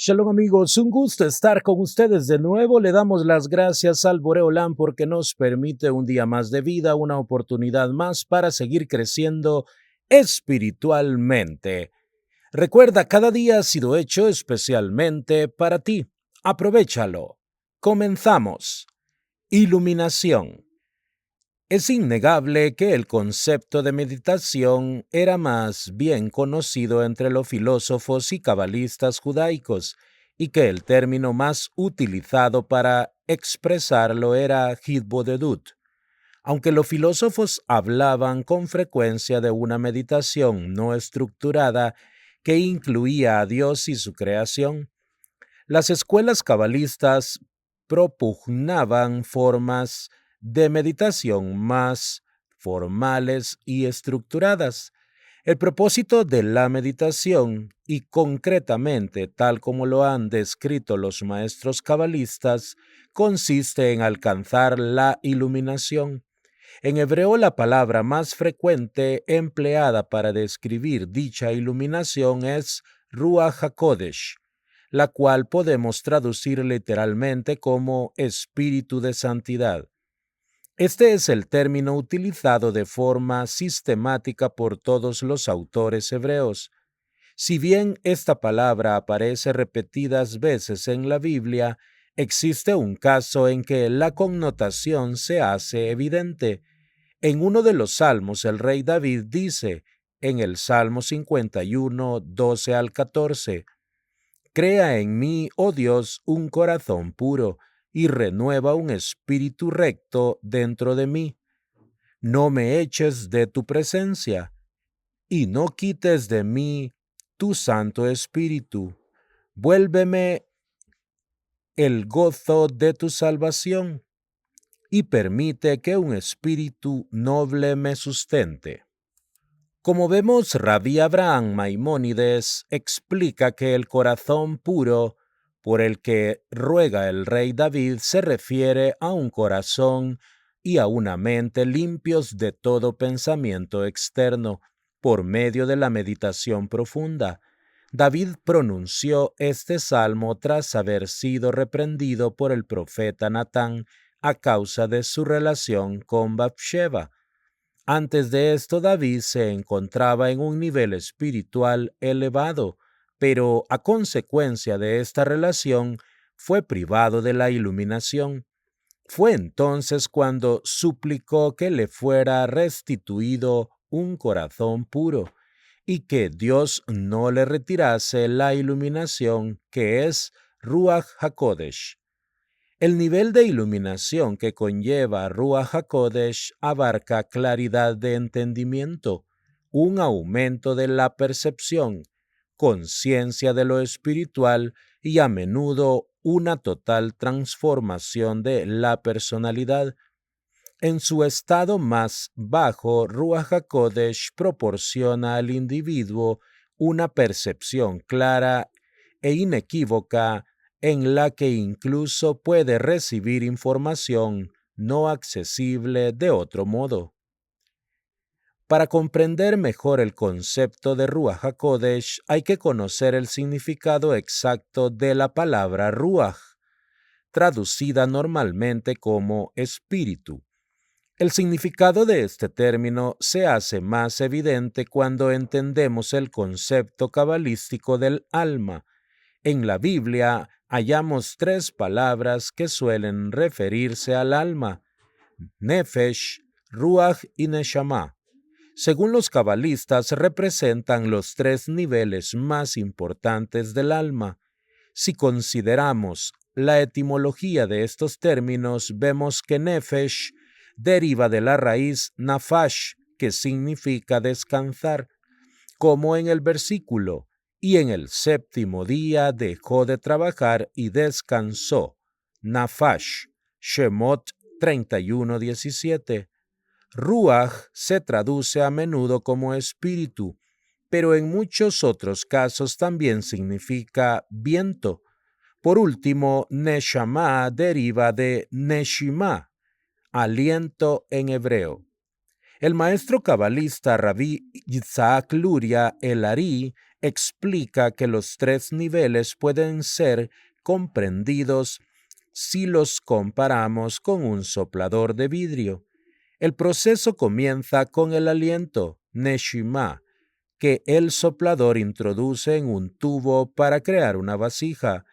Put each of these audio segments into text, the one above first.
Shalom amigos, un gusto estar con ustedes de nuevo. Le damos las gracias al Boreolam porque nos permite un día más de vida, una oportunidad más para seguir creciendo espiritualmente. Recuerda, cada día ha sido hecho especialmente para ti. Aprovéchalo. Comenzamos. Iluminación. Es innegable que el concepto de meditación era más bien conocido entre los filósofos y cabalistas judaicos, y que el término más utilizado para expresarlo era hitbodedut. Aunque los filósofos hablaban con frecuencia de una meditación no estructurada que incluía a Dios y su creación, las escuelas cabalistas propugnaban formas de meditación más formales y estructuradas. El propósito de la meditación, y concretamente tal como lo han descrito los maestros cabalistas, consiste en alcanzar la iluminación. En hebreo, la palabra más frecuente empleada para describir dicha iluminación es Ruach HaKodesh, la cual podemos traducir literalmente como espíritu de santidad. Este es el término utilizado de forma sistemática por todos los autores hebreos. Si bien esta palabra aparece repetidas veces en la Biblia, existe un caso en que la connotación se hace evidente. En uno de los salmos, el rey David dice, en el Salmo 51, 12 al 14, Crea en mí, oh Dios, un corazón puro, y renueva un espíritu recto dentro de mí. No me eches de tu presencia, y no quites de mí tu Santo Espíritu. Vuélveme el gozo de tu salvación, y permite que un espíritu noble me sustente. Como vemos, Rabí Abraham Maimónides explica que el corazón puro por el que ruega el rey David se refiere a un corazón y a una mente limpios de todo pensamiento externo por medio de la meditación profunda. David pronunció este salmo tras haber sido reprendido por el profeta Natán a causa de su relación con Bathsheba. Antes de esto, David se encontraba en un nivel espiritual elevado, pero a consecuencia de esta relación fue privado de la iluminación. Fue entonces cuando suplicó que le fuera restituido un corazón puro y que Dios no le retirase la iluminación que es Ruach HaKodesh. El nivel de iluminación que conlleva Ruach HaKodesh abarca claridad de entendimiento, un aumento de la percepción, conciencia de lo espiritual y a menudo una total transformación de la personalidad. En su estado más bajo, Ruach HaKodesh proporciona al individuo una percepción clara e inequívoca en la que incluso puede recibir información no accesible de otro modo. Para comprender mejor el concepto de Ruach HaKodesh hay que conocer el significado exacto de la palabra Ruach, traducida normalmente como espíritu. El significado de este término se hace más evidente cuando entendemos el concepto cabalístico del alma. En la Biblia hallamos tres palabras que suelen referirse al alma: Nefesh, Ruach y Neshama. Según los cabalistas, representan los tres niveles más importantes del alma. Si consideramos la etimología de estos términos, vemos que Nefesh deriva de la raíz nafash, que significa descansar, como en el versículo, y en el séptimo día dejó de trabajar y descansó. Nafash, Shemot 31:17. Ruach se traduce a menudo como espíritu, pero en muchos otros casos también significa viento. Por último, Neshama deriva de Neshima, aliento en hebreo. El maestro cabalista Rabí Yitzhak Luria el Ari explica que los tres niveles pueden ser comprendidos si los comparamos con un soplador de vidrio. El proceso comienza con el aliento, neshima, que el soplador introduce en un tubo para crear una vasija.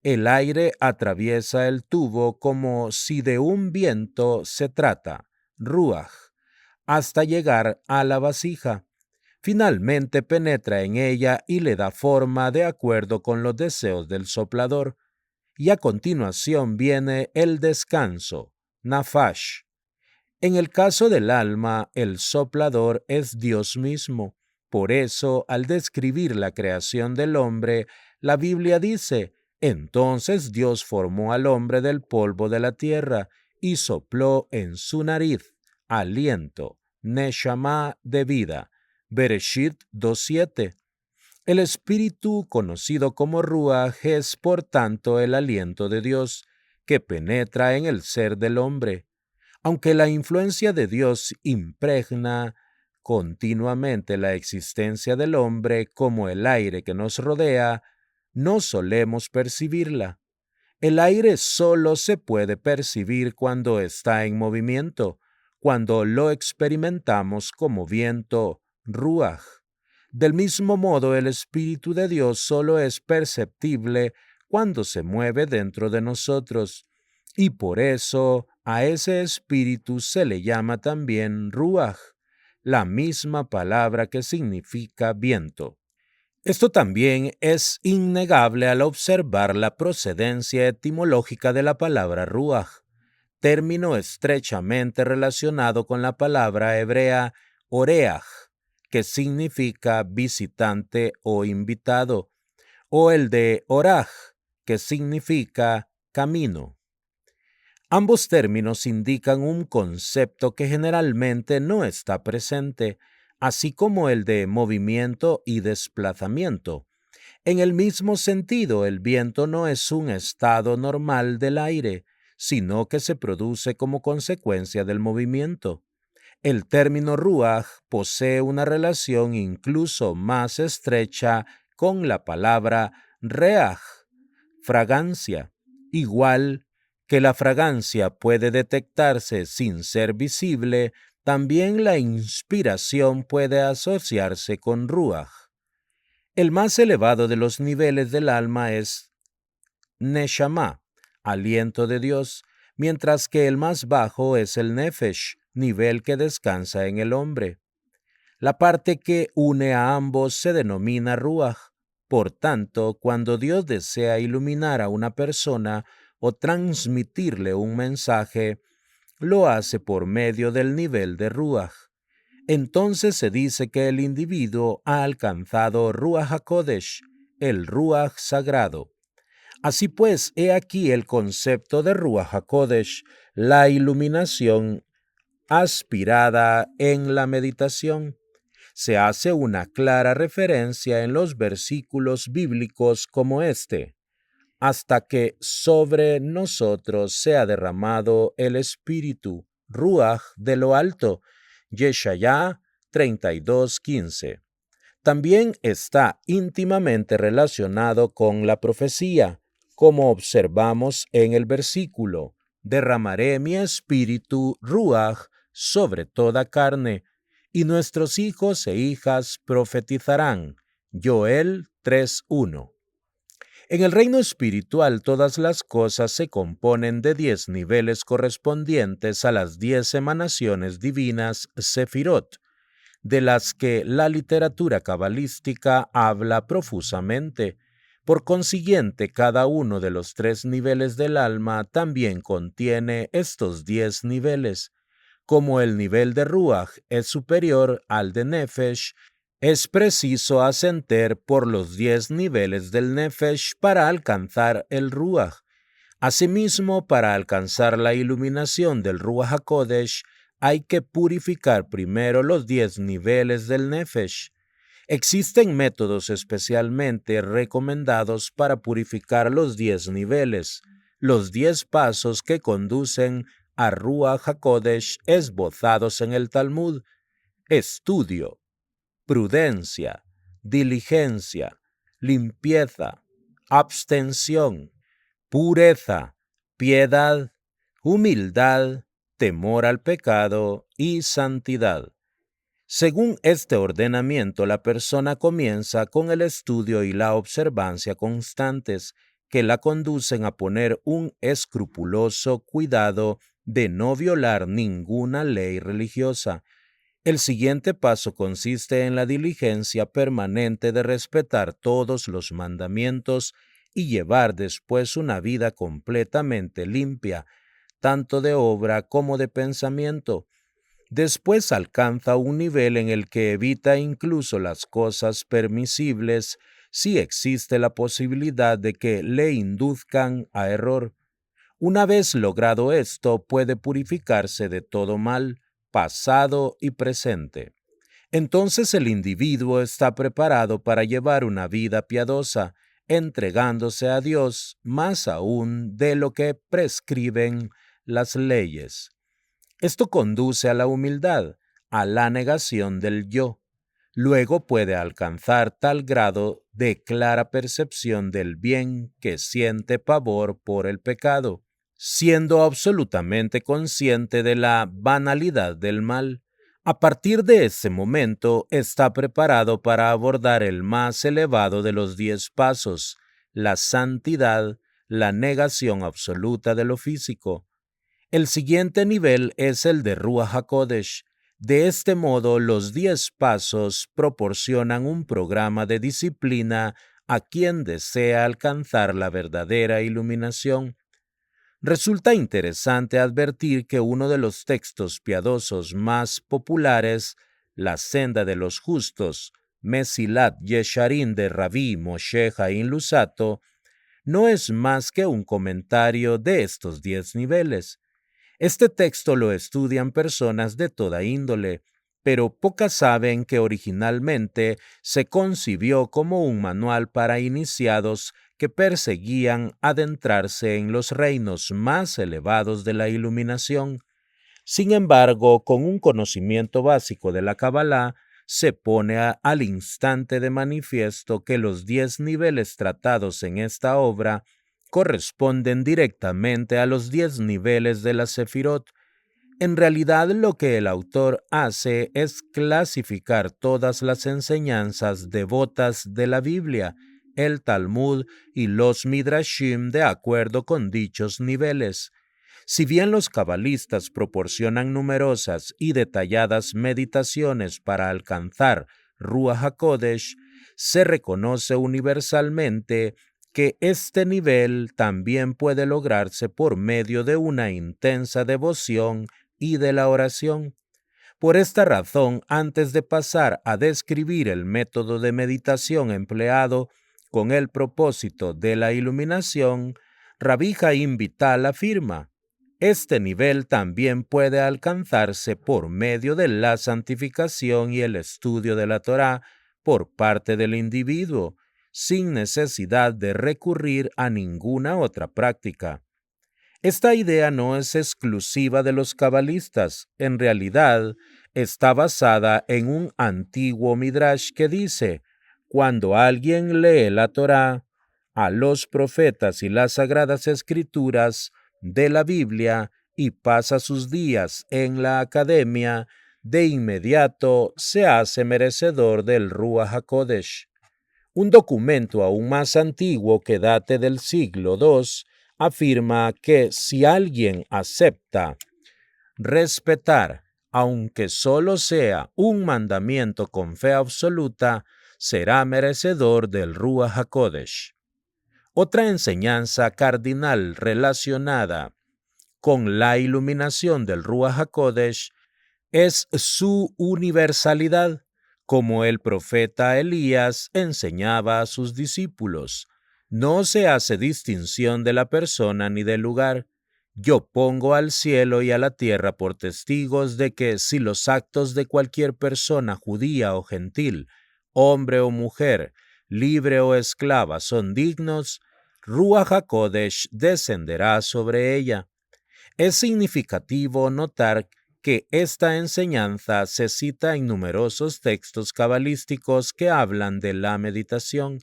El aire atraviesa el tubo como si de un viento se trata, ruaj, hasta llegar a la vasija. Finalmente penetra en ella y le da forma de acuerdo con los deseos del soplador. Y a continuación viene el descanso, nafash. En el caso del alma, el soplador es Dios mismo. Por eso, al describir la creación del hombre, la Biblia dice: entonces Dios formó al hombre del polvo de la tierra y sopló en su nariz aliento, neshama de vida. Bereshit 2:7. El espíritu conocido como Ruaj es, por tanto, el aliento de Dios que penetra en el ser del hombre. Aunque la influencia de Dios impregna continuamente la existencia del hombre como el aire que nos rodea, no solemos percibirla. El aire solo se puede percibir cuando está en movimiento, cuando lo experimentamos como viento, ruaj. Del mismo modo, el Espíritu de Dios solo es perceptible cuando se mueve dentro de nosotros, y por eso a ese Espíritu se le llama también ruaj, la misma palabra que significa viento. Esto también es innegable al observar la procedencia etimológica de la palabra ruaj, término estrechamente relacionado con la palabra hebrea oreaj, que significa visitante o invitado, o el de oraj, que significa camino. Ambos términos indican un concepto que generalmente no está presente, así como el de movimiento y desplazamiento. En el mismo sentido, el viento no es un estado normal del aire, sino que se produce como consecuencia del movimiento. El término ruaj posee una relación incluso más estrecha con la palabra reaj, fragancia, igual que la fragancia puede detectarse sin ser visible, también la inspiración puede asociarse con ruaj. El más elevado de los niveles del alma es neshama, aliento de Dios, mientras que el más bajo es el nefesh, nivel que descansa en el hombre. La parte que une a ambos se denomina ruaj. Por tanto, cuando Dios desea iluminar a una persona o transmitirle un mensaje, lo hace por medio del nivel de ruaj. Entonces se dice que el individuo ha alcanzado Ruach HaKodesh, el Ruach sagrado. Así pues, he aquí el concepto de Ruach HaKodesh, la iluminación aspirada en la meditación. Se hace una clara referencia en los versículos bíblicos como este: hasta que sobre nosotros sea derramado el Espíritu, Ruaj de lo alto. Yeshayá 32:15. También está íntimamente relacionado con la profecía, como observamos en el versículo: derramaré mi espíritu, Ruaj, sobre toda carne, y nuestros hijos e hijas profetizarán. Joel 3:1. En el reino espiritual todas las cosas se componen de 10 niveles correspondientes a las 10 emanaciones divinas Sefirot, de las que la literatura cabalística habla profusamente. Por consiguiente, cada uno de los 3 niveles del alma también contiene estos 10 niveles. Como el nivel de Ruaj es superior al de Nefesh, es preciso ascender por los 10 niveles del Nefesh para alcanzar el Ruaj. Asimismo, para alcanzar la iluminación del Ruaj HaKodesh, hay que purificar primero los 10 niveles del Nefesh. Existen métodos especialmente recomendados para purificar los 10 niveles, los 10 pasos que conducen a Ruaj HaKodesh esbozados en el Talmud: estudio, prudencia, diligencia, limpieza, abstención, pureza, piedad, humildad, temor al pecado y santidad. Según este ordenamiento, la persona comienza con el estudio y la observancia constantes que la conducen a poner un escrupuloso cuidado de no violar ninguna ley religiosa. El siguiente paso consiste en la diligencia permanente de respetar todos los mandamientos y llevar después una vida completamente limpia, tanto de obra como de pensamiento. Después alcanza un nivel en el que evita incluso las cosas permisibles si existe la posibilidad de que le induzcan a error. Una vez logrado esto, puede purificarse de todo mal, pasado y presente. Entonces el individuo está preparado para llevar una vida piadosa, entregándose a Dios más aún de lo que prescriben las leyes. Esto conduce a la humildad, a la negación del yo. Luego puede alcanzar tal grado de clara percepción del bien que siente pavor por el pecado, siendo absolutamente consciente de la banalidad del mal. A partir de ese momento está preparado para abordar el más elevado de los 10 pasos, la santidad, la negación absoluta de lo físico. El siguiente nivel es el de Ruach HaKodesh. De este modo, los 10 pasos proporcionan un programa de disciplina a quien desea alcanzar la verdadera iluminación. Resulta interesante advertir que uno de los textos piadosos más populares, La senda de los justos, Mesilat Yesharim de Rabbi Moshe Chaim Luzzatto, no es más que un comentario de estos 10 niveles. Este texto lo estudian personas de toda índole, pero pocas saben que originalmente se concibió como un manual para iniciados que perseguían adentrarse en los reinos más elevados de la iluminación. Sin embargo, con un conocimiento básico de la Kabbalah, se pone al instante de manifiesto que los 10 niveles tratados en esta obra corresponden directamente a los 10 niveles de la Sefirot. En realidad, lo que el autor hace es clasificar todas las enseñanzas devotas de la Biblia, el Talmud y los Midrashim de acuerdo con dichos niveles. Si bien los cabalistas proporcionan numerosas y detalladas meditaciones para alcanzar Ruach HaKodesh, se reconoce universalmente que este nivel también puede lograrse por medio de una intensa devoción y de la oración. Por esta razón, antes de pasar a describir el método de meditación empleado con el propósito de la iluminación, Rabbi Chaim Vital afirma: este nivel también puede alcanzarse por medio de la santificación y el estudio de la Torá por parte del individuo, sin necesidad de recurrir a ninguna otra práctica. Esta idea no es exclusiva de los cabalistas. En realidad, está basada en un antiguo midrash que dice: cuando alguien lee la Torá, a los profetas y las sagradas escrituras de la Biblia y pasa sus días en la academia, de inmediato se hace merecedor del Ruach HaKodesh. Un documento aún más antiguo que date del siglo II afirma que si alguien acepta respetar, aunque solo sea un mandamiento con fe absoluta, será merecedor del Ruach HaKodesh. Otra enseñanza cardinal relacionada con la iluminación del Ruach HaKodesh es su universalidad, como el profeta Elías enseñaba a sus discípulos. No se hace distinción de la persona ni del lugar. Yo pongo al cielo y a la tierra por testigos de que si los actos de cualquier persona judía o gentil, hombre o mujer, libre o esclava, son dignos, Ruach HaKodesh descenderá sobre ella. Es significativo notar que esta enseñanza se cita en numerosos textos cabalísticos que hablan de la meditación.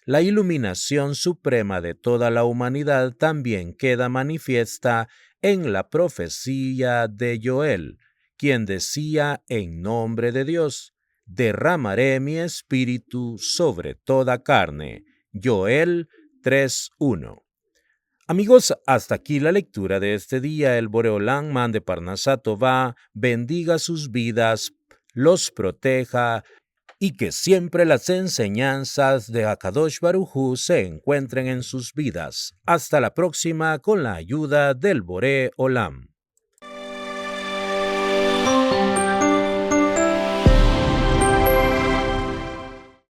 La iluminación suprema de toda la humanidad también queda manifiesta en la profecía de Joel, quien decía en nombre de Dios: derramaré mi espíritu sobre toda carne. Joel 3:1. Amigos, hasta aquí la lectura de este día. El Boreolán mande Parnasá Tová bendiga sus vidas, los proteja y que siempre las enseñanzas de Akadosh Baruj Hu se encuentren en sus vidas. Hasta la próxima con la ayuda del Boré Olam.